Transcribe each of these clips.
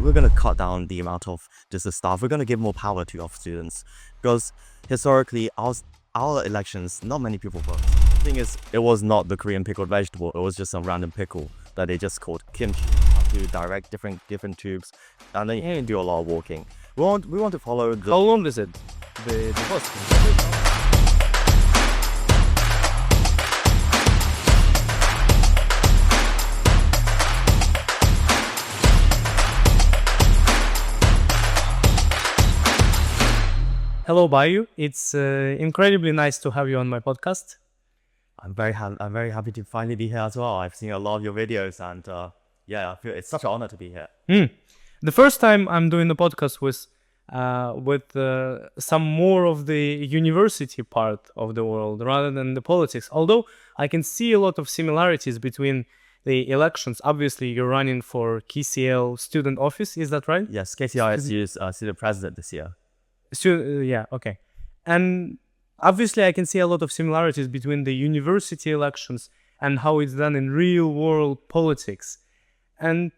we're going to cut down the amount of just the staff. We're going to give more power to our students because historically our elections, not many people vote. The thing is, it was not the Korean pickled vegetable. It was just some random pickle that they just called kimchi. You have to direct different tubes, and then you can do a lot of walking. We want to follow the. How long is it? The bus? Hello, Baiyu. It's incredibly nice to have you on my podcast. I'm very happy to finally be here as well. I've seen a lot of your videos, and yeah, I feel it's such an honor to be here. The first time I'm doing the podcast was with some more of the university part of the world rather than the politics. Although I can see a lot of similarities between the elections. Obviously, you're running for KCL student office. Is that right? Yes, KCLSU Student President this year. Yeah, okay. And obviously I can see a lot of similarities between the university elections and how it's done in real world politics. And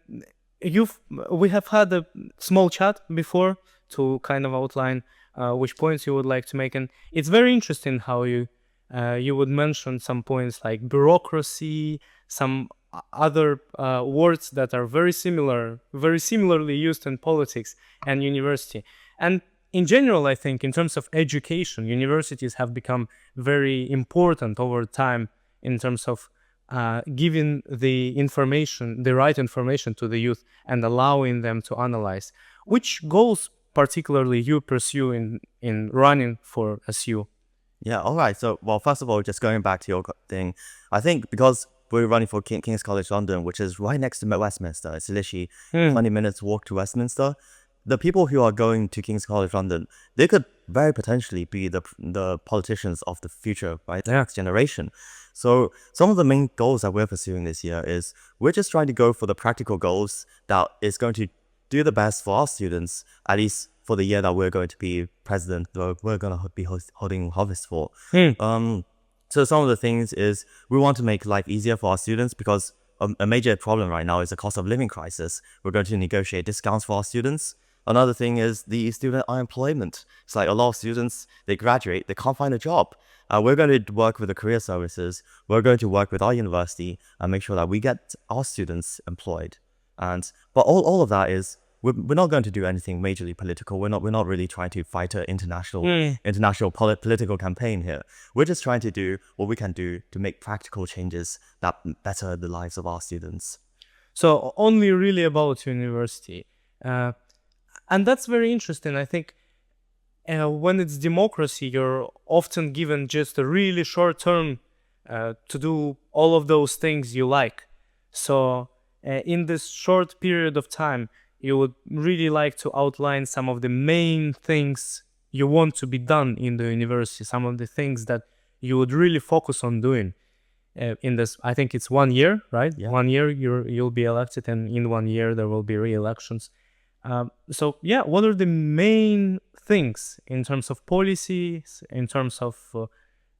we have had a small chat before to kind of outline which points you would like to make. And it's very interesting how you would mention some points like bureaucracy, some other words that are very similarly used in politics and university. And in general, I think in terms of education, universities have become very important over time in terms of giving the right information to the youth and allowing them to analyze. Which goals particularly you pursue in running for SU? Yeah, all right. So, well, first of all, just going back to your thing, I think because we're running for King's College London, which is right next to Westminster, it's literally 20 minutes walk to Westminster. The people who are going to King's College London, they could very potentially be the politicians of the future, right? The next generation. So some of the main goals that we're pursuing this year is we're just trying to go for the practical goals that is going to do the best for our students, at least for the year that we're going to be president, we're going to be holding office for. So some of the things is we want to make life easier for our students because a major problem right now is the cost of living crisis. We're going to negotiate discounts for our students. Another thing is the student unemployment. It's like a lot of students, they graduate, they can't find a job. We're going to work with the career services. We're going to work with our university and make sure that we get our students employed. But all of that is, we're not going to do anything majorly political. We're not really trying to fight an international political campaign here. We're just trying to do what we can do to make practical changes that better the lives of our students. So only really about university. And that's very interesting. I think when it's democracy, you're often given just a really short term to do all of those things you like. So in this short period of time, you would really like to outline some of the main things you want to be done in the university, some of the things that you would really focus on doing in this. I think it's 1 year, right? Yeah. 1 year you'll be elected, and in 1 year there will be re-elections. So yeah, what are the main things in terms of policies, in terms of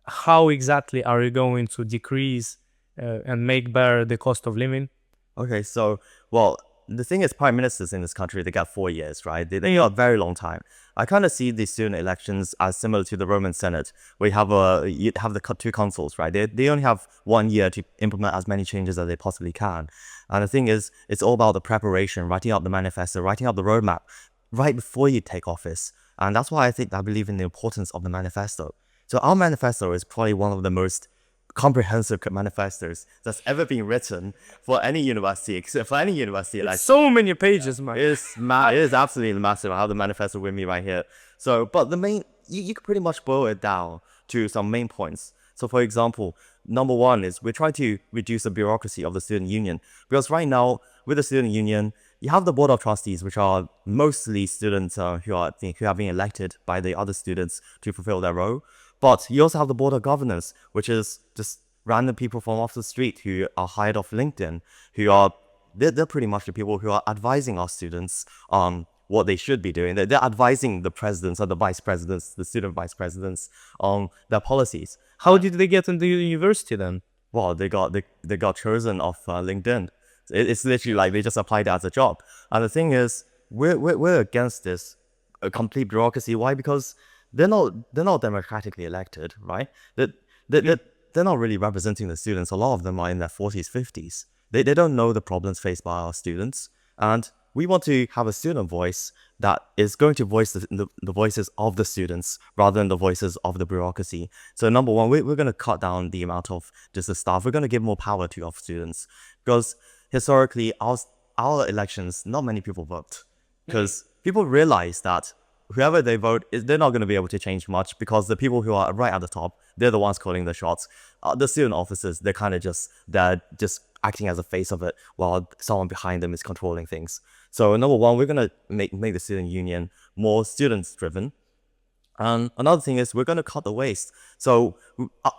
how exactly are you going to decrease and make better the cost of living? Okay, so, well, the thing is, prime ministers in this country, they get 4 years, right? They got a very long time. I kind of see the student elections as similar to the Roman Senate, where you have the two consuls, right? They only have 1 year to implement as many changes as they possibly can. And the thing is, it's all about the preparation, writing out the manifesto, writing out the roadmap right before you take office. And that's why I believe in the importance of the manifesto. So our manifesto is probably one of the most comprehensive manifestos that's ever been written for any university, except for any university. Like, so many pages, man. It is absolutely massive. I have the manifesto with me right here. So, but the main, you can pretty much boil it down to some main points. So, for example, number one is we're trying to reduce the bureaucracy of the student union, because right now with the student union, you have the board of trustees, which are mostly students who have been elected by the other students to fulfill their role. But you also have the board of governors, which is just random people from off the street who are hired off LinkedIn, they're pretty much the people who are advising our students on what they should be doing. They're advising the presidents or the vice presidents, the student vice presidents on their policies. How did they get into the university then? Well, they got chosen off LinkedIn. It's literally like they just applied as a job. And the thing is, we're against this complete bureaucracy. Why? Because they're not democratically elected, right? They're not really representing the students. A lot of them are in their 40s, 50s. They don't know the problems faced by our students. And we want to have a student voice that is going to voice the voices of the students rather than the voices of the bureaucracy. So number one, we're going to cut down the amount of just the staff. We're going to give more power to our students because historically, our elections, not many people vote because people realize that whoever they vote, they're not going to be able to change much because the people who are right at the top, they're the ones calling the shots. The student officers, they're just acting as a face of it while someone behind them is controlling things. So number one, we're going to make the student union more students driven. And another thing is we're going to cut the waste. So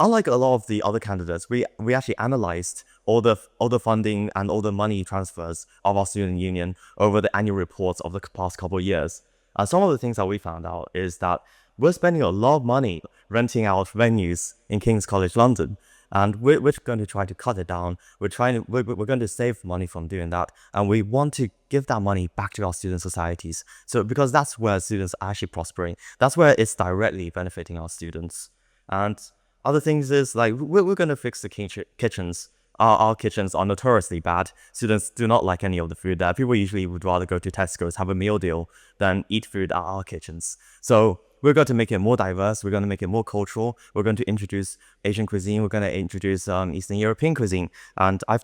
unlike a lot of the other candidates, we actually analyzed all the funding and all the money transfers of our student union over the annual reports of the past couple of years. And some of the things that we found out is that we're spending a lot of money renting out venues in King's College London. And we're going to try to cut it down. We're going to save money from doing that. And we want to give that money back to our student societies. So because that's where students are actually prospering. That's where it's directly benefiting our students. And other things is like, we're going to fix the kitchens. Our kitchens are notoriously bad. Students do not like any of the food there. People usually would rather go to Tesco's, have a meal deal, than eat food at our kitchens. So we're going to make it more diverse. We're going to make it more cultural. We're going to introduce Asian cuisine. We're going to introduce Eastern European cuisine. And I've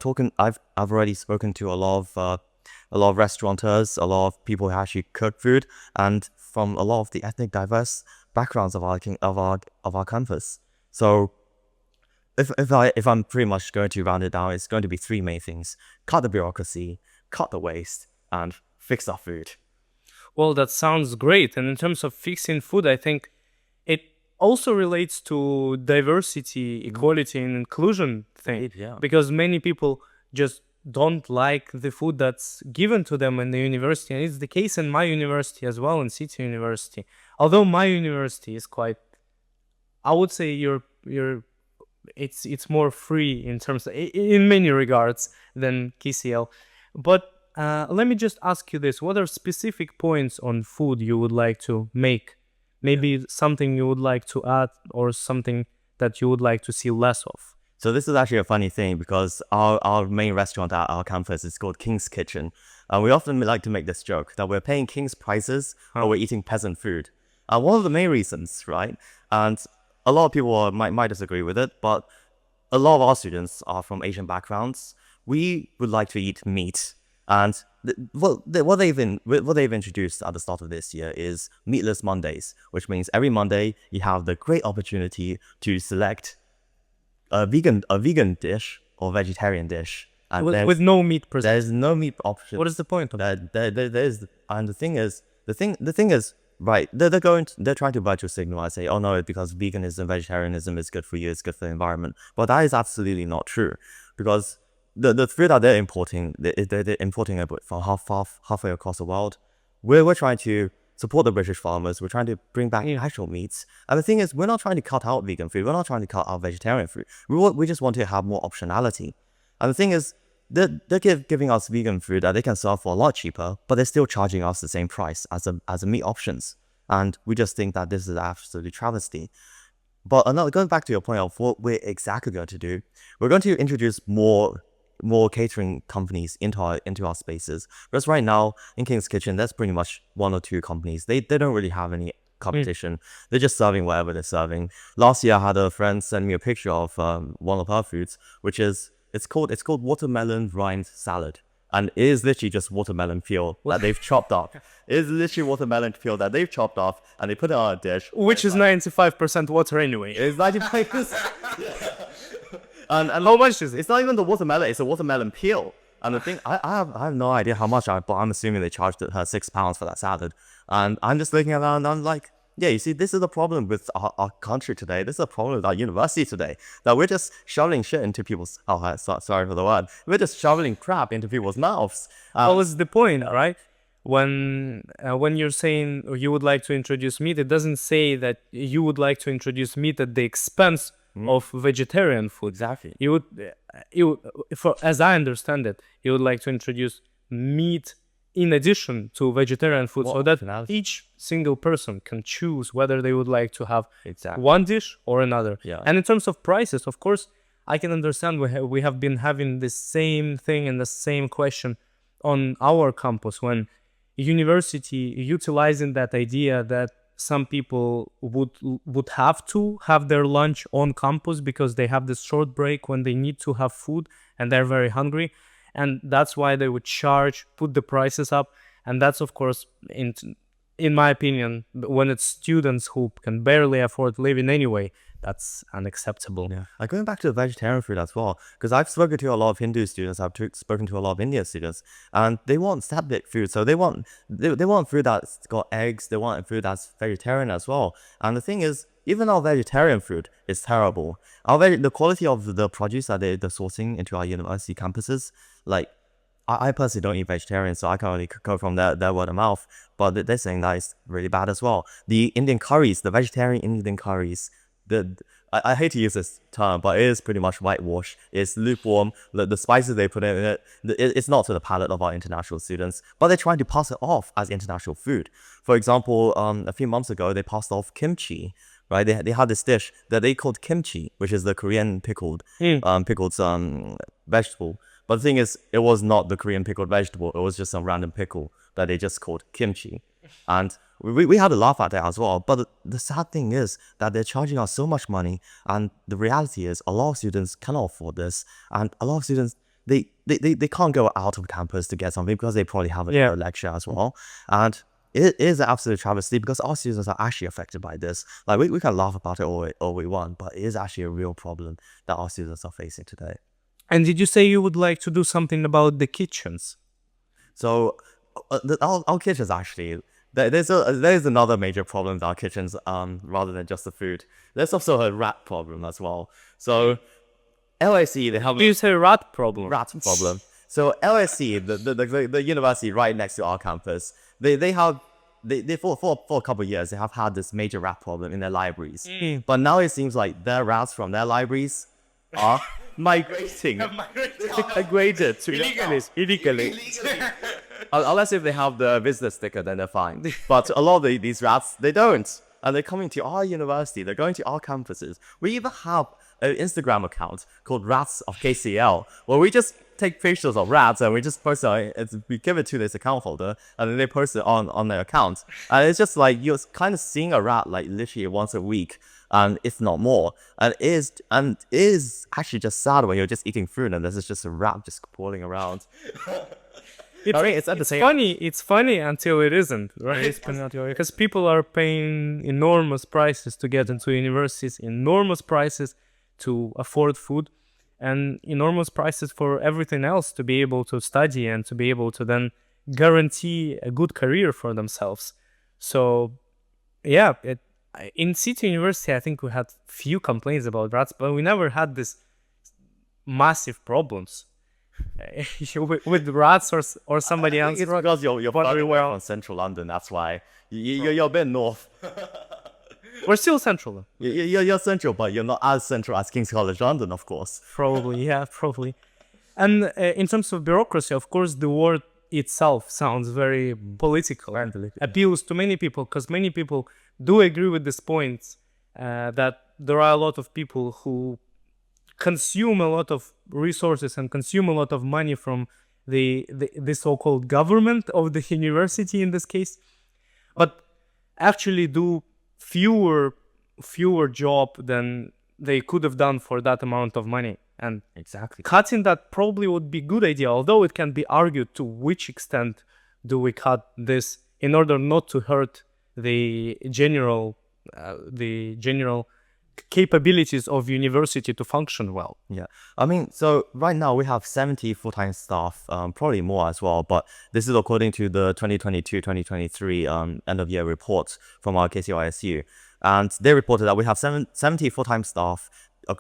already spoken to a lot of restaurateurs, a lot of people who actually cook food, and from a lot of the ethnic diverse backgrounds of our campus. So if I'm pretty much going to round it down, it's going to be three main things: cut the bureaucracy, cut the waste, and fix our food. Well, that sounds great. And in terms of fixing food, I think it also relates to diversity, equality, and inclusion thing. Yeah. Because many people just don't like the food that's given to them in the university. And it's the case in my university as well, in City University. Although my university is quite, I would say it's more free in terms of, in many regards than KCL. But let me just ask you this. What are specific points on food you would like to make? Maybe something you would like to add or something that you would like to see less of? So this is actually a funny thing because our main restaurant at our campus is called King's Kitchen. We often like to make this joke that we're paying king's prices or we're eating peasant food. One of the main reasons, right? And a lot of people might disagree with it, but a lot of our students are from Asian backgrounds. We would like to eat meat. And what they've introduced at the start of this year is Meatless Mondays, which means every Monday you have the great opportunity to select a vegan dish or vegetarian dish. And with no meat per se. There's no meat option. What is the point of that? And the thing is, right, they're trying to virtue signal and say, oh no, because veganism, vegetarianism is good for you, it's good for the environment. But that is absolutely not true, because the food that they're importing it from halfway across the world. We're trying to support the British farmers. We're trying to bring back actual meats. And the thing is, we're not trying to cut out vegan food. We're not trying to cut out vegetarian food. We just want to have more optionality. And the thing is, they're giving us vegan food that they can sell for a lot cheaper, but they're still charging us the same price as the meat options. And we just think that this is absolutely travesty. But going back to your point of what we're exactly going to do, we're going to introduce more catering companies into our spaces. Because right now in King's Kitchen, there's pretty much one or two companies. They don't really have any competition. They're just serving whatever they're serving. Last year, I had a friend send me a picture of one of her foods, which is it's called watermelon rind salad. And it is literally just watermelon peel that they've chopped off. It is literally watermelon peel that they've chopped off and they put it on a dish. Which is 95% water anyway. It's 95%. And how much is it? It's not even the watermelon, it's a watermelon peel. And the thing, I have no idea how much, but I'm assuming they charged her £6 for that salad. And I'm just looking at that and I'm like, yeah, you see, this is the problem with our country today. This is a problem with our university today. That we're just shoveling shit into people's, sorry for the word. We're just shoveling crap into people's mouths. What was the point, right? When you're saying you would like to introduce meat, it doesn't say that you would like to introduce meat at the expense of vegetarian food. Exactly. You would, as I understand it, you would like to introduce meat in addition to vegetarian food, so that optionality. each single person can choose whether they would like to have Exactly. one dish or another. Yeah. And in terms of prices, of course, I can understand we have been having the same thing and the same question on our campus, when university utilizing that idea that some people would have to have their lunch on campus because they have this short break when they need to have food and they're very hungry, and that's why they would put the prices up. And that's, of course, in my opinion, when it's students who can barely afford living anyway, that's unacceptable. Yeah, like going back to the vegetarian food as well, because I've spoken to a lot of Hindu students, spoken to a lot of Indian students, and they want Sattvic food. So they want food that's got eggs. They want food that's vegetarian as well. And the thing is, even our vegetarian food is terrible. The quality of the produce that they're sourcing into our university campuses, like I personally don't eat vegetarian, so I can only go from their word of mouth. But they're saying that it's really bad as well. The Indian curries, the vegetarian Indian curries. I hate to use this term, but it is pretty much whitewash. It's lukewarm. The spices they put in it, it's not to the palate of our international students, but they're trying to pass it off as international food. For example, a few months ago, they passed off kimchi, right? They had this dish that they called kimchi, which is the Korean pickled vegetable. But the thing is, it was not the Korean pickled vegetable. It was just some random pickle that they just called kimchi. And we had a laugh at that as well. But the sad thing is that they're charging us so much money. And the reality is a lot of students cannot afford this. And a lot of students, they can't go out of campus to get something because they probably have a lecture as well. And it is an absolute travesty because our students are actually affected by this. Like we can laugh about it all we want, but it is actually a real problem that our students are facing today. And did you say you would like to do something about the kitchens? So our kitchens actually, there's another major problem with our kitchens, rather than just the food. There's also a rat problem as well. So LSE, they have Do you say rat problem? rat problem. So LSE, the university right next to our campus, they for a couple of years they have had this major rat problem in their libraries. But now it seems like their rats from their libraries are migrating. Migrated to illegally. Unless if they have the visitor sticker, then they're fine. But a lot of these rats, they don't. And they're coming to our university. They're going to our campuses. We even have an Instagram account called Rats of KCL, where we just take pictures of rats and we just post it. We give it to this account holder, and then they post it on their account. And it's just like you're kind of seeing a rat like literally once a week, and if not more. And it is actually just sad when you're just eating food and there's just a rat just crawling around. It's funny until it isn't, right? Because people are paying enormous prices to get into universities, enormous prices to afford food, and enormous prices for everything else to be able to study and to be able to then guarantee a good career for themselves. So, yeah, in City University, I think we had few complaints about rats, but we never had this massive problems with rats or somebody else. It's because you're very well on central London. That's why you're a bit north. We're still central. You're central, but you're not as central as King's College London, of course. Probably, yeah, probably. And in terms of bureaucracy, of course, the word itself sounds very political and appeals to many people, because many people do agree with this point that there are a lot of people who consume a lot of resources and consume a lot of money from the so-called government of the university in this case, but actually do fewer job than they could have done for that amount of money. And exactly, cutting that probably would be a good idea, although it can be argued to which extent do we cut this in order not to hurt the general capabilities of university to function well. Yeah, I mean, so right now we have 70 full-time staff, probably more as well, but this is according to the 2022-2023 end-of-year reports from our KCLSU, and they reported that we have 70 full-time staff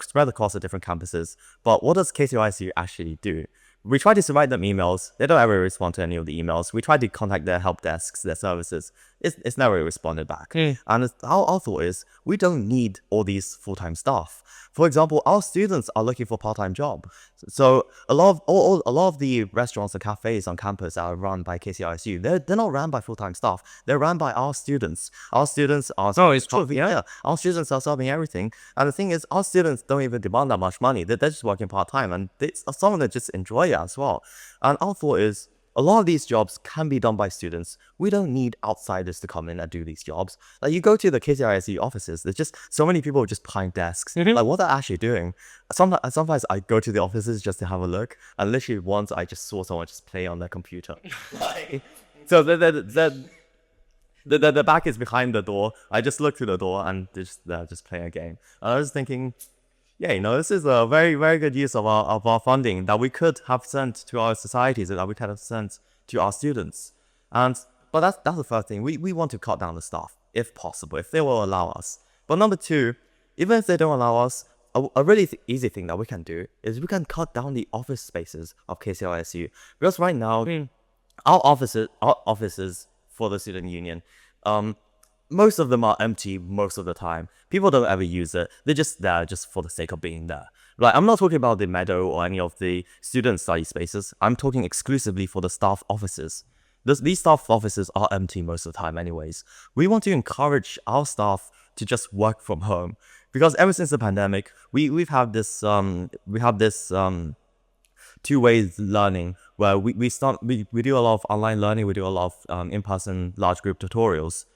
spread across the different campuses. But what does KCLSU actually do? We try to write them emails. They don't ever respond to any of the emails. We try to contact their help desks, their services. It's never responded back. And our thought is, we don't need all these full-time staff. For example, our students are looking for part-time job. So a lot of the restaurants and cafes on campus are run by KCLSU. They're not run by full-time staff. They're run by our students. Our students are it's true. yeah. Our students are serving everything. And the thing is, our students don't even demand that much money. They're just working part-time, and some of them just enjoy it as well. And our thought is, a lot of these jobs can be done by students. We don't need outsiders to come in and do these jobs. Like, you go to the KCLSU offices, there's just so many people just behind desks. Like, what they're actually doing. Sometimes I go to the offices just to have a look, and literally once I just saw someone just play on their computer. So the back is behind the door. I just look through the door and they're just playing a game. And I was thinking, yeah, this is a very, very good use of our funding that we could have sent to our societies, that we could have sent to our students. But that's the first thing. We want to cut down the staff, if possible, if they will allow us. But number two, even if they don't allow us, a really easy thing that we can do is we can cut down the office spaces of KCLSU. Because right now, our offices for the student union, most of them are empty most of the time. People don't ever use it. They're just there just for the sake of being there. Like, I'm not talking about the meadow or any of the student study spaces. I'm talking exclusively for the staff offices. These staff offices are empty most of the time anyways. We want to encourage our staff to just work from home. Because ever since the pandemic, we have this two-way learning where we do a lot of online learning, we do a lot of in-person large group tutorials.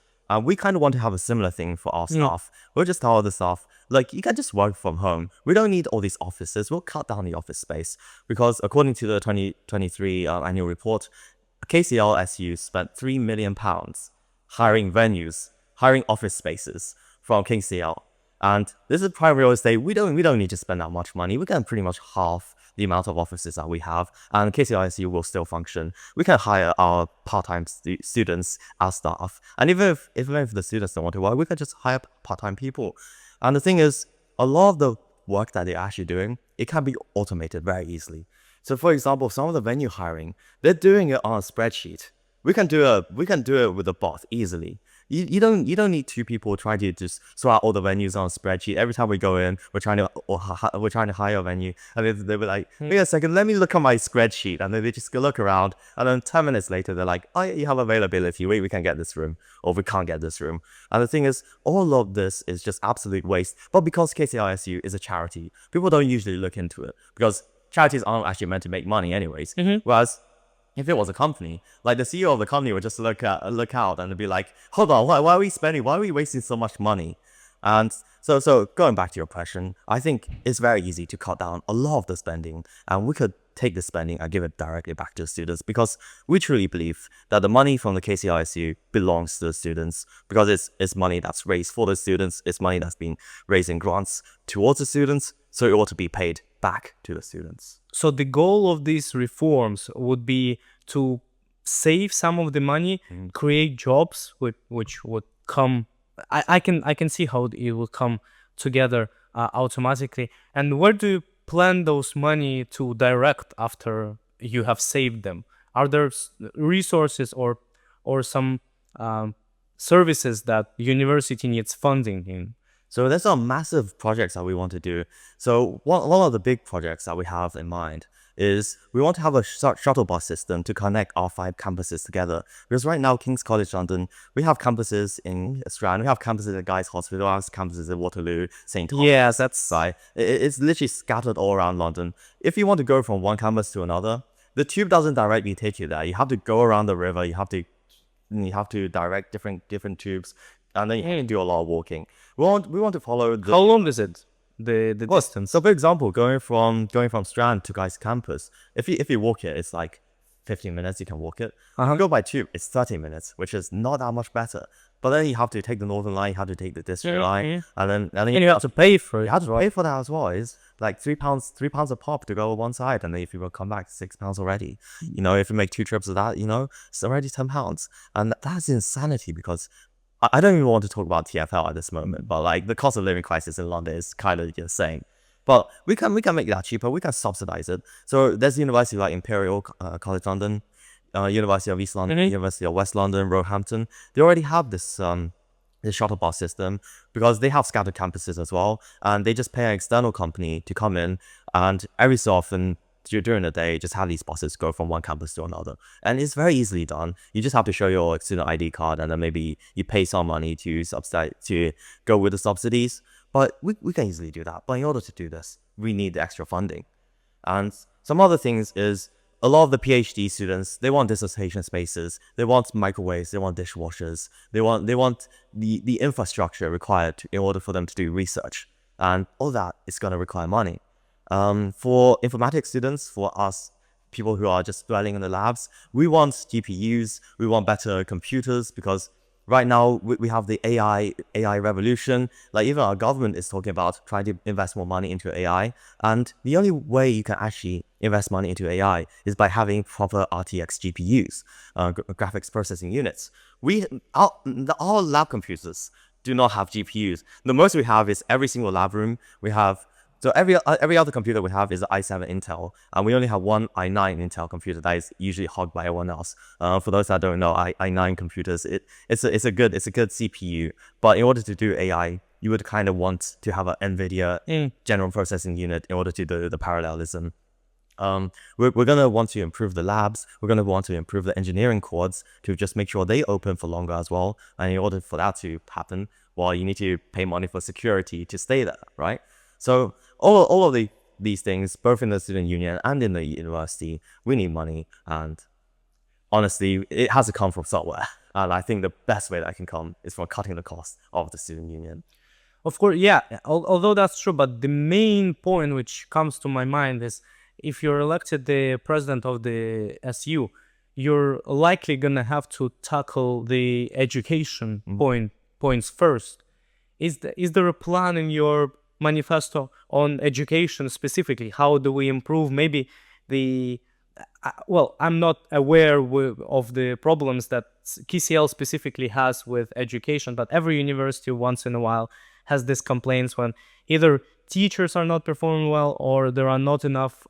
We kind of want to have a similar thing for our staff. We'll just tell the staff, like, you can just work from home. We don't need all these offices. We'll cut down the office space. Because according to the 2023 annual report, KCLSU spent £3 million hiring venues, hiring office spaces from KCL. And this is prime real estate. We don't need to spend that much money. We can pretty much half the amount of offices that we have, and KCLSU will still function. We can hire our part-time students as staff, and even if the students don't want to work, we can just hire part-time people. And the thing is, a lot of the work that they're actually doing, it can be automated very easily. So for example, some of the venue hiring, they're doing it on a spreadsheet. We can do it with a bot easily. You don't need two people trying to just sort out all the venues on a spreadsheet. Every time we go in, we're trying to hire a venue, and they'll be like, wait a second, let me look at my spreadsheet, and then they just go look around, and then 10 minutes later they're like, oh, you have availability, wait, we can get this room, or we can't get this room. And the thing is, all of this is just absolute waste. But because KCLSU is a charity, people don't usually look into it, because charities aren't actually meant to make money anyways. Whereas if it was a company, like the CEO of the company would just look out and be like, hold on, why are we wasting so much money? And so going back to your question, I think it's very easy to cut down a lot of the spending, and we could take the spending and give it directly back to the students, because we truly believe that the money from the KCLSU belongs to the students, because it's money that's raised for the students, it's money that's been raised in grants towards the students, so it ought to be paid back to the students. So the goal of these reforms would be to save some of the money, create jobs which would come. I can see how it will come together automatically. And where do you plan those money to direct after you have saved them? Are there resources or some services that university needs funding in? So there's some massive projects that we want to do. So one of the big projects that we have in mind is we want to have a shuttle bus system to connect our 5 campuses together. Because right now, King's College London, we have campuses in Strand, we have campuses at Guy's Hospital, we have campuses at Waterloo, St. Thomas. Yes, that's right. It's literally scattered all around London. If you want to go from one campus to another, the tube doesn't directly take you there. You have to go around the river. You have to direct different tubes, and then you have to do a lot of walking. We want to follow the... How long is it? The distance. So for example, going from Strand to Guy's campus, if you walk it, it's like 15 minutes. You can walk it. Go by tube, it's 30 minutes, which is not that much better. But then you have to take the Northern Line, you have to take the District Line, and then you have to pay for it. You have to pay for that as well. It's like £3 a pop to go one side, and then if you will come back, £6 already. If you make 2 trips of that, it's already £10, and that's insanity. Because I don't even want to talk about TFL at this moment, but like the cost of living crisis in London is kind of insane. But we can make that cheaper. We can subsidize it. So there's university like Imperial College London, University of East London, University of West London, Roehampton. They already have this shuttle bus system because they have scattered campuses as well, and they just pay an external company to come in, and every so often during the day just have these buses go from one campus to another, and it's very easily done. You just have to show your student ID card, and then maybe you pay some money to subsidize to go with the subsidies. But we can easily do that. But in order to do this, we need the extra funding. And some other things is a lot of the PhD students, they want dissertation spaces, they want microwaves, they want dishwashers, they want the infrastructure required in order for them to do research. And all that is going to require money. For informatics students, for us, people who are just dwelling in the labs, we want GPUs, we want better computers, because right now we have the AI revolution. Like even our government is talking about trying to invest more money into AI. And the only way you can actually invest money into AI is by having proper RTX GPUs, graphics processing units. Our lab computers do not have GPUs. The most we have is every single lab room. So every other computer we have is an i7 Intel, and we only have one i9 Intel computer that is usually hogged by everyone else. For those that don't know, i9 computers, it's a good CPU, but in order to do AI, you would kind of want to have an NVIDIA general processing unit in order to do the parallelism. We're gonna want to improve the labs. We're gonna want to improve the engineering quads to just make sure they open for longer as well. And in order for that to happen, well, you need to pay money for security to stay there, right? So all of these things, both in the student union and in the university, we need money. And honestly, it has to come from somewhere. And I think the best way that can come is from cutting the cost of the student union. Of course, yeah, although that's true, but the main point which comes to my mind is if you're elected the president of the SU, you're likely gonna have to tackle the education points first. Is there a plan in your manifesto on education specifically? How do we improve maybe I'm not aware of the problems that KCL specifically has with education, but every university once in a while has these complaints when either teachers are not performing well or there are not enough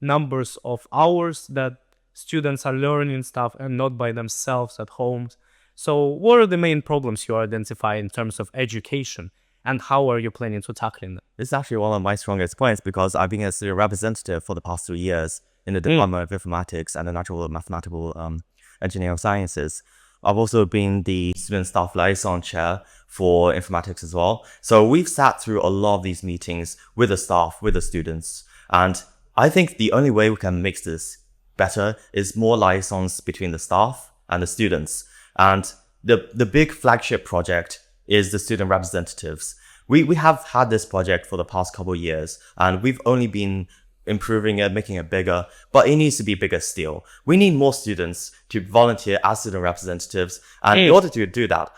numbers of hours that students are learning stuff and not by themselves at home. So what are the main problems you identify in terms of education, and how are you planning to tackle them? This is actually one of my strongest points because I've been a student representative for the past 2 years in the Department of Informatics and the Natural and Mathematical Engineering Sciences. I've also been the student staff liaison chair for informatics as well. So we've sat through a lot of these meetings with the staff, with the students. And I think the only way we can make this better is more liaisons between the staff and the students. And the big flagship project is the student representatives. We have had this project for the past couple of years, and we've only been improving it, making it bigger, but it needs to be bigger still. We need more students to volunteer as student representatives, and in order to do that,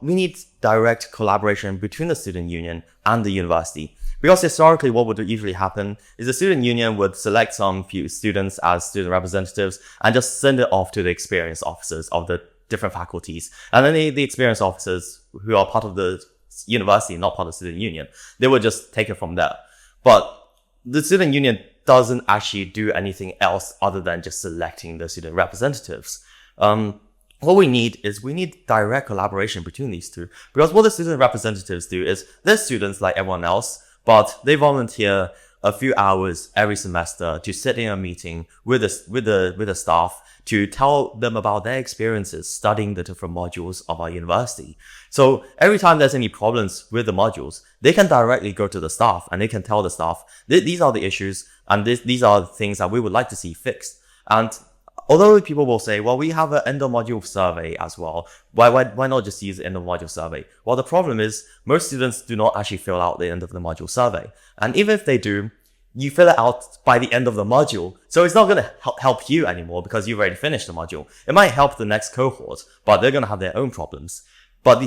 we need direct collaboration between the student union and the university. Because historically, what would usually happen is the student union would select some few students as student representatives and just send it off to the experienced officers of the different faculties. And then the experienced officers who are part of the university, not part of the student union, they would just take it from there. But the student union doesn't actually do anything else other than just selecting the student representatives. What we need direct collaboration between these two. Because what the student representatives do is they're students like everyone else, but they volunteer a few hours every semester to sit in a meeting with the staff to tell them about their experiences studying the different modules of our university. So every time there's any problems with the modules, they can directly go to the staff and they can tell the staff, these are the issues and these are the things that we would like to see fixed. And although people will say, well, we have an end of module survey as well. Why not just use the end of module survey? Well, the problem is most students do not actually fill out the end of the module survey. And even if they do, you fill it out by the end of the module. So it's not going to help you anymore because you've already finished the module. It might help the next cohort, but they're going to have their own problems.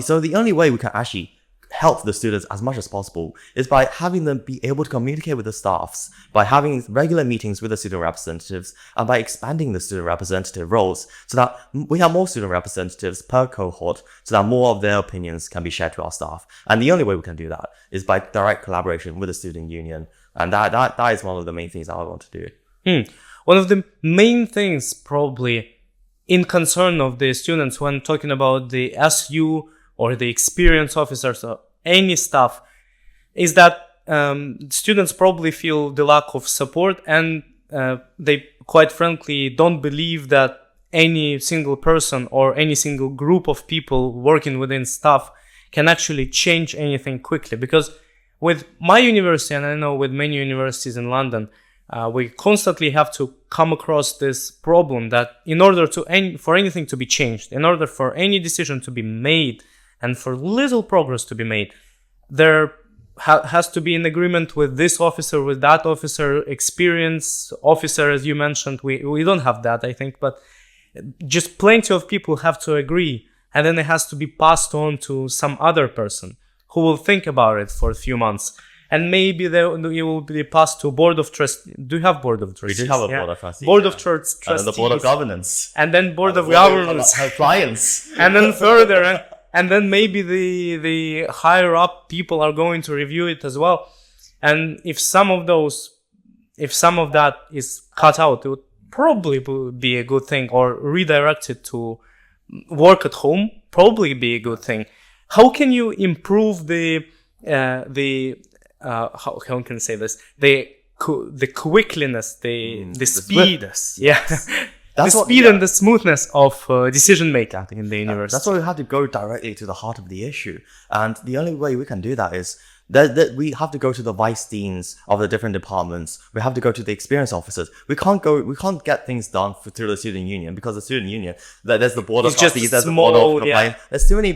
So the only way we can actually help the students as much as possible is by having them be able to communicate with the staffs, by having regular meetings with the student representatives, and by expanding the student representative roles so that we have more student representatives per cohort so that more of their opinions can be shared to our staff. And the only way we can do that is by direct collaboration with the student union. And that is one of the main things that I want to do. One of the main things probably in concern of the students when talking about the SU or the experience officers or any staff is that students probably feel the lack of support, and they quite frankly don't believe that any single person or any single group of people working within staff can actually change anything quickly. Because with my university, and I know with many universities in London, we constantly have to come across this problem that in order for anything to be changed, in order for any decision to be made, and for little progress to be made, there has to be an agreement with this officer, with that officer, experience officer, as you mentioned. We don't have that, I think, but just plenty of people have to agree, and then it has to be passed on to some other person who will think about it for a few months. And maybe it will be passed to board of trustees. Do you have board of trustees? We do have a board of trustees. Board of trustees. And then the board of governance. And then board of governance. Clients. And then further, and then maybe the higher up people are going to review it as well. And if some of that is cut out, it would probably be a good thing, or redirected to work at home, probably be a good thing. How can you improve how can I say this? The quickliness, the speed, yeah, the speed and the smoothness of decision making in the university. That's why we have to go directly to the heart of the issue, and the only way we can do that is that we have to go to the vice deans of the different departments. We have to go to the experience officers. We can't get things done through the student union, because the student union, there's the board of trustees, there's the board of compliance. Yeah.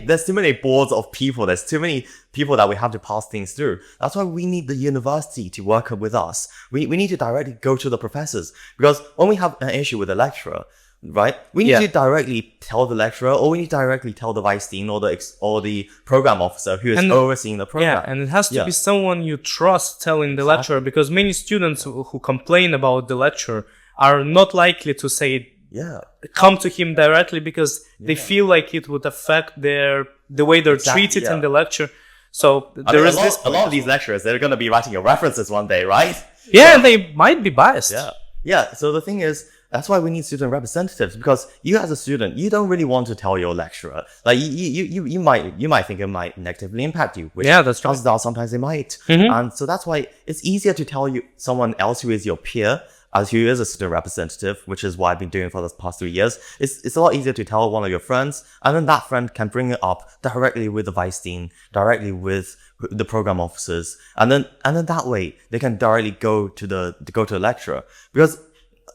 There's too many boards of people. There's too many people that we have to pass things through. That's why we need the university to work with us. We need to directly go to the professors, because when we have an issue with a lecturer, right, we need to directly tell the lecturer, or we need to directly tell the vice dean or the program officer who is overseeing the program. Yeah, and it has to be someone you trust telling the lecturer, because many students who complain about the lecturer are not likely to say come to him directly, because they feel like it would affect the way they're treated in the lecture. So a lot of these lecturers, they're going to be writing your references one day, right? Yeah, and they might be biased. Yeah. So the thing is, that's why we need student representatives, because you as a student, you don't really want to tell your lecturer. Like you might think it might negatively impact you, which chances are sometimes it might. And so that's why it's easier to tell someone else who is your peer, as who is a student representative, which is what I've been doing for the past 3 years. It's a lot easier to tell one of your friends, and then that friend can bring it up directly with the vice dean, directly with the program officers, and then that way they can directly go to the lecturer. Because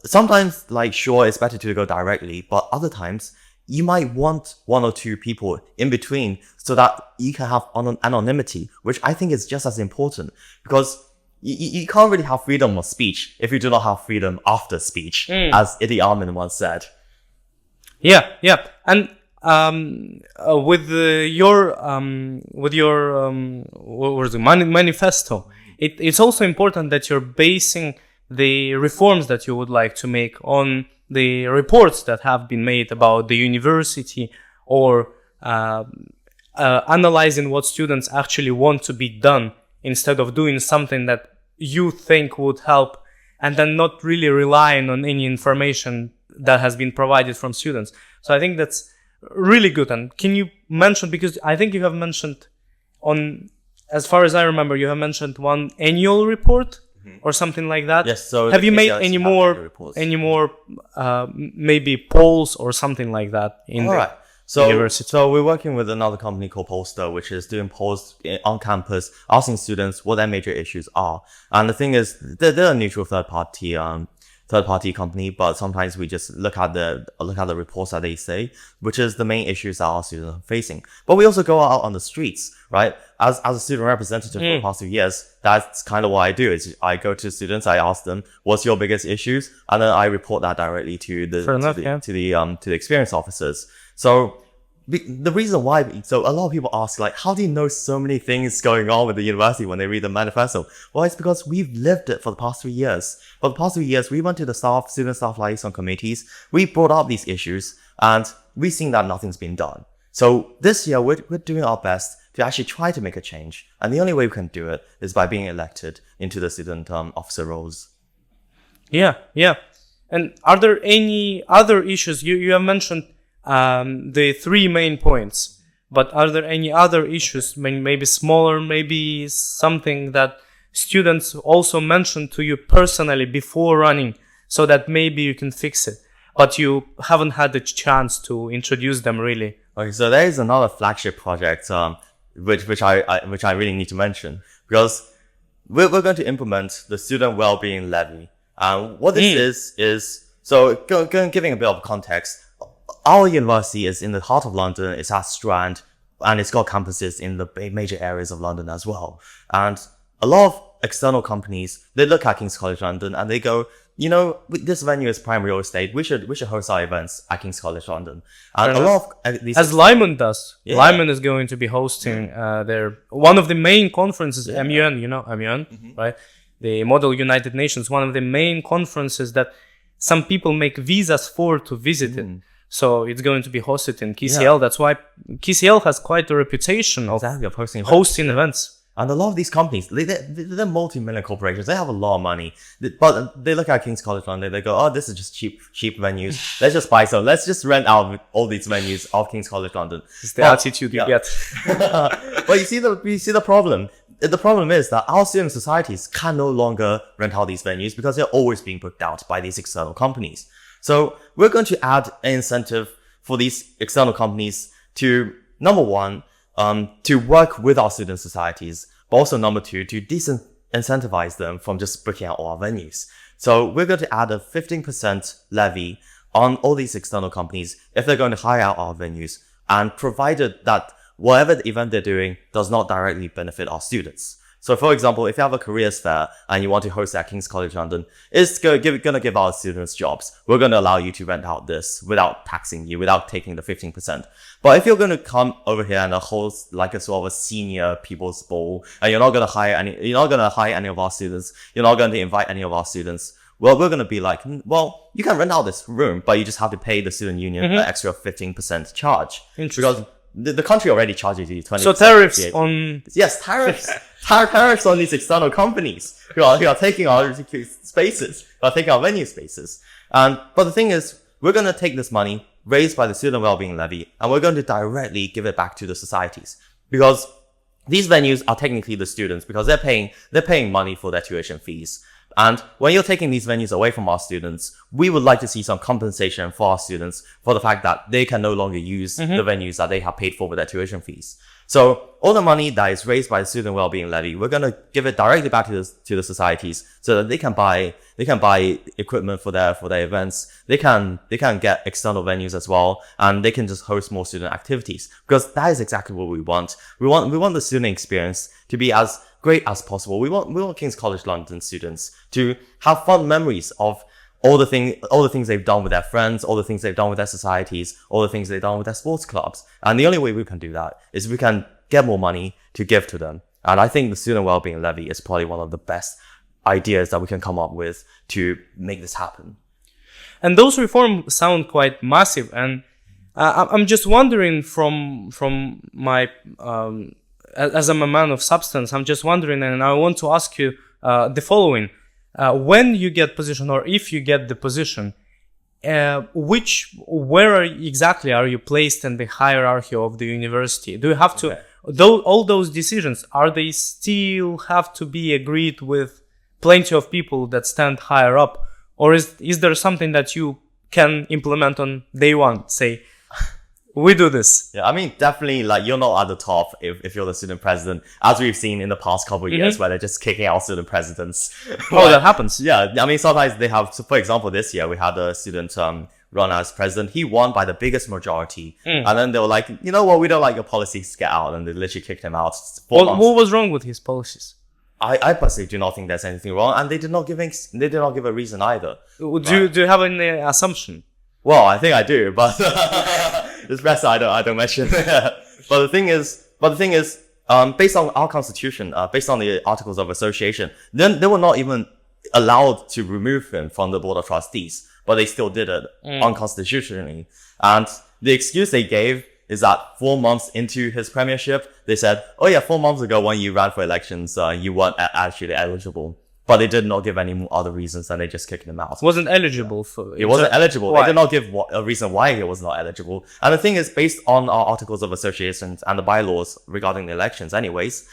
sometimes, sure, it's better to go directly, but other times you might want one or two people in between so that you can have anonymity, which I think is just as important, because you can't really have freedom of speech if you do not have freedom after speech, as Idi Amin once said. Yeah. And with your manifesto, it's also important that you're basing the reforms that you would like to make on the reports that have been made about the university, or analyzing what students actually want to be done, instead of doing something that you think would help, and then not really relying on any information that has been provided from students. So I think that's really good. And can you mention, because I think you have mentioned as far as I remember, you have mentioned one annual report or something like that. Yes. So have you made any more maybe polls or something like that in the university? So we're working with another company called Polster, which is doing polls on campus, asking students what their major issues are. And the thing is, they're a neutral third party company, but sometimes we just look at the reports that they say, which is the main issues that our students are facing. But we also go out on the streets, right? As a student representative for the past 2 years, that's kind of what I do. Is I go to students, I ask them, what's your biggest issues? And then I report that directly to the experience officers. So the reason why, so a lot of people ask, like, how do you know so many things going on with the university when they read the manifesto? Well, it's because we've lived it for the past 3 years. For the past 3 years, we went to the student staff liaison committees, we brought up these issues, and we've seen that nothing's been done. So this year, we're doing our best to actually try to make a change. And the only way we can do it is by being elected into the student officer roles. Yeah. And are there any other issues? You have mentioned the 3 main points, but are there any other issues, maybe smaller, maybe something that students also mentioned to you personally before running, so that maybe you can fix it, but you haven't had the chance to introduce them really? Okay, so there is another flagship project, which I really need to mention, because we're going to implement the student well-being levy. What this is so giving a bit of context. Our university is in the heart of London. It's at Strand, and it's got campuses in the major areas of London as well. And a lot of external companies, they look at King's College London and they go, you know, this venue is prime real estate. We should host our events at King's College London. And a lot of these, as Lyman does. Yeah. Lyman is going to be hosting one of the main conferences, MUN, you know, MUN, right? The Model United Nations, one of the main conferences that some people make visas for to visit it. So it's going to be hosted in KCL. That's why KCL has quite a reputation of hosting events. And a lot of these companies, they're multi-million corporations. They have a lot of money. But they look at King's College London, they go, oh, this is just cheap venues. Let's just buy some. Let's just rent out all these venues of King's College London. It's the attitude you get. But you see the problem. The problem is that our student societies can no longer rent out these venues because they're always being booked out by these external companies. So we're going to add an incentive for these external companies to, number one, to work with our student societies, but also number two, to incentivize them from just booking out all our venues. So we're going to add a 15% levy on all these external companies if they're going to hire out our venues, and provided that whatever the event they're doing does not directly benefit our students. So for example, if you have a careers fair and you want to host at King's College London, it's going to give our students jobs. We're going to allow you to rent out this without taxing you, without taking the 15%. But if you're going to come over here and host like a sort of a senior people's ball, and you're not going to hire any of our students, you're not going to invite any of our students, well, we're going to be like, well, you can rent out this room, but you just have to pay the student union an extra 15% charge. Because the country already charges you 20%. So tariffs on... Yes, tariffs. Tariffs on these external companies who are taking our spaces, who are taking our venue spaces. But the thing is, we're going to take this money raised by the student wellbeing levy, and we're going to directly give it back to the societies. Because these venues are technically the students, because they're paying money for their tuition fees. And when you're taking these venues away from our students, we would like to see some compensation for our students for the fact that they can no longer use the venues that they have paid for with their tuition fees. So all the money that is raised by the student wellbeing levy, we're going to give it directly back to the societies so that they can buy equipment for their events. They can get external venues as well, and they can just host more student activities, because that is exactly what we want. We want the student experience to be as great as possible. We want King's College London students to have fun memories of all the things they've done with their friends, all the things they've done with their societies, all the things they've done with their sports clubs. And the only way we can do that is we can get more money to give to them. And I think the student wellbeing levy is probably one of the best ideas that we can come up with to make this happen. And those reforms sound quite massive. And I'm just wondering from my... as I'm a man of substance, I'm just wondering, and I want to ask you the following. When you get position, or if you get the position, where exactly are you placed in the hierarchy of the university? Do you have to, all those decisions, are they still have to be agreed with plenty of people that stand higher up? Or is there something that you can implement on day one? Say, we do this. Yeah, I mean, definitely, like, you're not at the top if you're the student president, as we've seen in the past couple of years, where they're just kicking out student presidents. Oh, that happens. Yeah, I mean, sometimes they have, so for example, this year we had a student run as president. He won by the biggest majority. And then they were like, you know what, we don't like your policies, get out. And they literally kicked him out. What was wrong with his policies? I personally do not think there's anything wrong. And they did not give a reason either. Do you have any assumption? Well, I think I do, but This rest I don't mention. But the thing is, based on our constitution, based on the Articles of Association, then they were not even allowed to remove him from the Board of Trustees, but they still did it unconstitutionally. And the excuse they gave is that 4 months into his premiership, they said, oh yeah, 4 months ago when you ran for elections, you weren't actually eligible. But they did not give any other reasons, and they just kicked him out. Wasn't eligible for... He wasn't eligible. Why? They did not give a reason why he was not eligible. And the thing is, based on our Articles of Association and the bylaws regarding the elections anyways,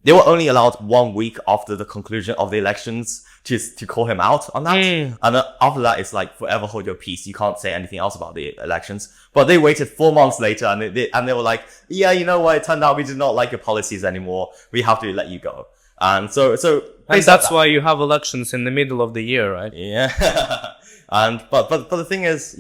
they were only allowed 1 week after the conclusion of the elections to call him out on that. And then after that, it's like forever hold your peace. You can't say anything else about the elections. But they waited 4 months later, and they were like, yeah, you know what? It turned out we did not like your policies anymore. We have to let you go. And so and that's why you have elections in the middle of the year, right? Yeah. But the thing is,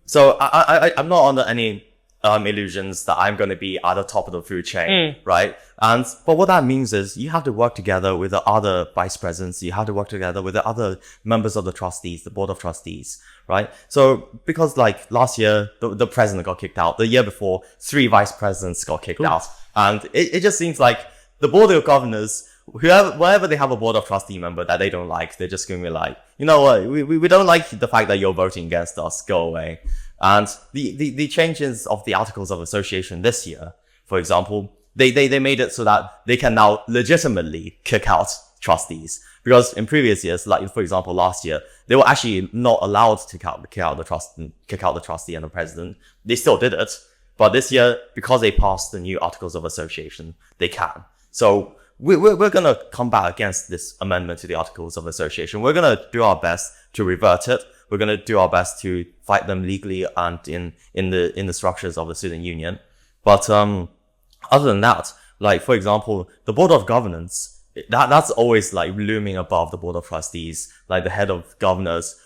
so I'm not under any illusions that I'm going to be at the top of the food chain, right? But what that means is you have to work together with the other vice presidents. You have to work together with the other members of the trustees, the board of trustees, right? So because like last year, the president got kicked out. The year before, 3 vice presidents got kicked out. And it just seems like the board of governors, wherever they have a board of trustee member that they don't like, they're just going to be like, you know what, we don't like the fact that you're voting against us, go away. And the changes of the Articles of Association this year, for example, they made it so that they can now legitimately kick out trustees. Because in previous years, like for example last year, they were actually not allowed to kick out the trustee and the president. They still did it. But this year, because they passed the new Articles of Association, they can. So we're going to combat against this amendment to the Articles of Association. We're going to do our best to revert it. We're going to do our best to fight them legally and in the structures of the student union. But other than that, like for example, the board of governance, that's always like looming above the board of trustees. Like the head of governors,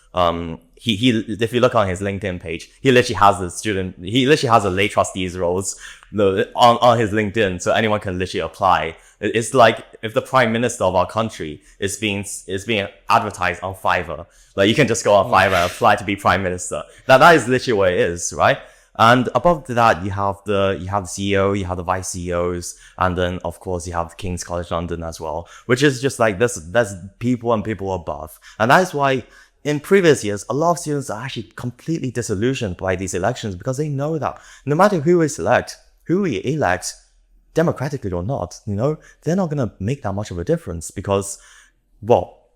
he if you look on his LinkedIn page, he literally has a lay trustees roles on his LinkedIn, so anyone can literally apply. It's like if the prime minister of our country is being advertised on Fiverr, like you can just go on Fiverr and apply to be prime minister. That is literally what it is, right? And above that, you have the CEO, you have the vice CEOs, and then of course you have King's College London as well, which is just like there's people and people above. And that is why in previous years, a lot of students are actually completely disillusioned by these elections because they know that no matter who we elect, democratically or not, they're not going to make that much of a difference because, well,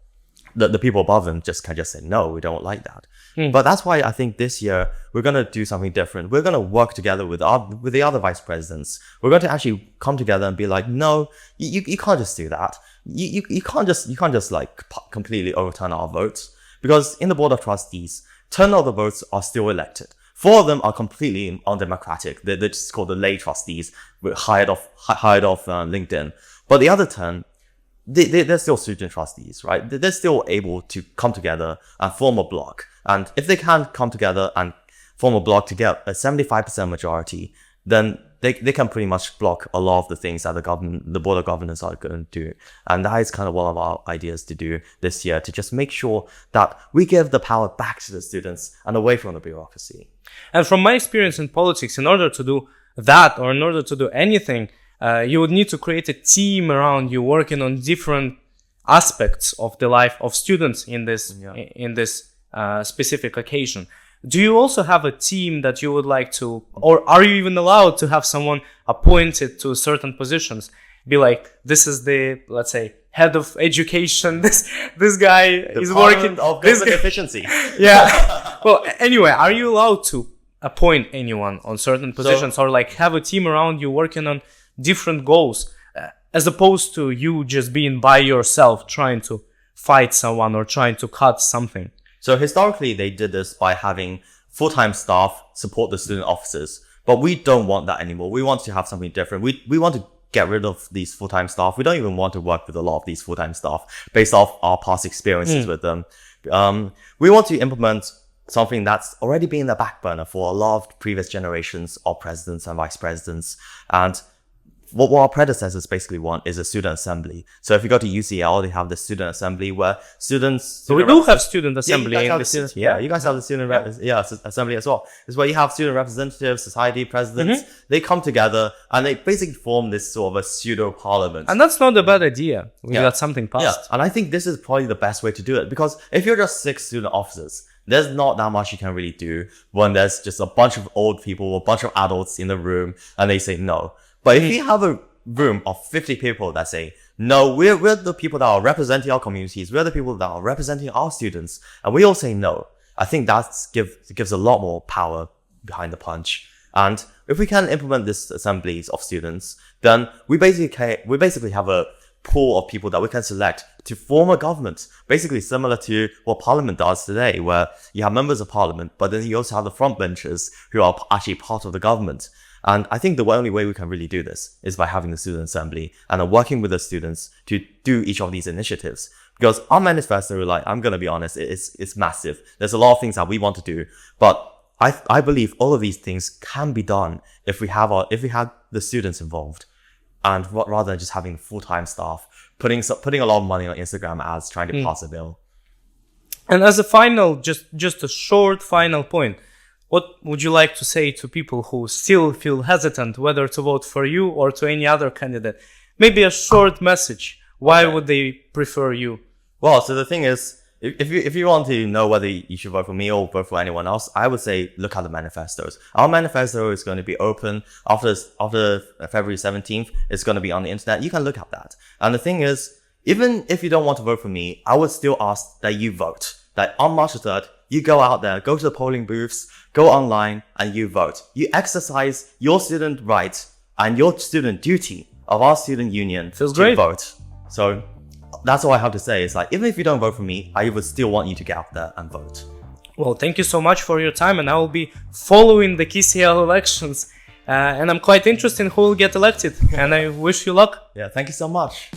the people above them can just say, no, we don't like that. But that's why I think this year we're going to do something different. We're going to work together with the other vice presidents. We're going to actually come together and be like, no, you can't just do that. You can't just like completely overturn our votes, because in the board of trustees, 10 of the votes are still elected. 4 of them are completely undemocratic. They're just called the lay trustees, hired off LinkedIn. But the other 10, they're still student trustees, right? They're still able to come together and form a bloc. And if they can come together and form a bloc to get a 75% majority, then they can pretty much block a lot of the things that the board of governors are going to do. And that is kind of one of our ideas to do this year, to just make sure that we give the power back to the students and away from the bureaucracy. And from my experience in politics, in order to do that, or in order to do anything, you would need to create a team around you working on different aspects of the life of students in this specific occasion. Do you also have a team that you would like to, or are you even allowed to have someone appointed to certain positions? Be like, this is the, let's say, head of education. This guy is working of government efficiency. Yeah. Well, anyway, are you allowed to appoint anyone on certain positions, or like have a team around you working on different goals, as opposed to you just being by yourself trying to fight someone or trying to cut something? So historically, they did this by having full-time staff support the student officers. But we don't want that anymore. We want to have something different. We want to get rid of these full-time staff. We don't even want to work with a lot of these full-time staff based off our past experiences with them. We want to implement something that's already been in the back burner for a lot of previous generations of presidents and vice presidents. And what our predecessors basically want is a student assembly. So if you go to UCL, they have the student assembly where students. So we do have student assembly. You guys have the student assembly as well. It's where you have student representatives, society presidents. They come together and they basically form this sort of a pseudo parliament. And that's not a bad idea. We got something passed. Yeah, and I think this is probably the best way to do it, because if you're just 6 student officers, there's not that much you can really do when there's just a bunch of old people, a bunch of adults in the room, and they say no. But if you have a room of 50 people that say, no, we're the people that are representing our communities, we're the people that are representing our students, and we all say no, I think that gives a lot more power behind the punch. And if we can implement this assemblies of students, then we basically have a pool of people that we can select to form a government, basically similar to what Parliament does today, where you have members of Parliament, but then you also have the front benchers who are actually part of the government. And I think the only way we can really do this is by having the student assembly and working with the students to do each of these initiatives. Because our manifesto, like, I'm going to be honest, it's massive. There's a lot of things that we want to do, but I believe all of these things can be done if we have the students involved. And rather than just having full-time staff, putting a lot of money on Instagram ads trying to pass a bill. And as a final, just a short final point, what would you like to say to people who still feel hesitant whether to vote for you or to any other candidate? Maybe a short message. Why would they prefer you? Well, so the thing is, if you want to know whether you should vote for me or vote for anyone else, I would say look at the manifestos. Our manifesto is going to be open after February 17th. It's going to be on the internet. You can look at that. And the thing is, even if you don't want to vote for me, I would still ask that you vote. That on March 3rd, you go out there, go to the polling booths, go online, and you vote. You exercise your student right and your student duty of our student union to vote. So that's all I have to say. It's like, even if you don't vote for me, I would still want you to get out there and vote. Well, thank you so much for your time, and I will be following the KCL elections. And I'm quite interested in who will get elected, and I wish you luck. Yeah, thank you so much.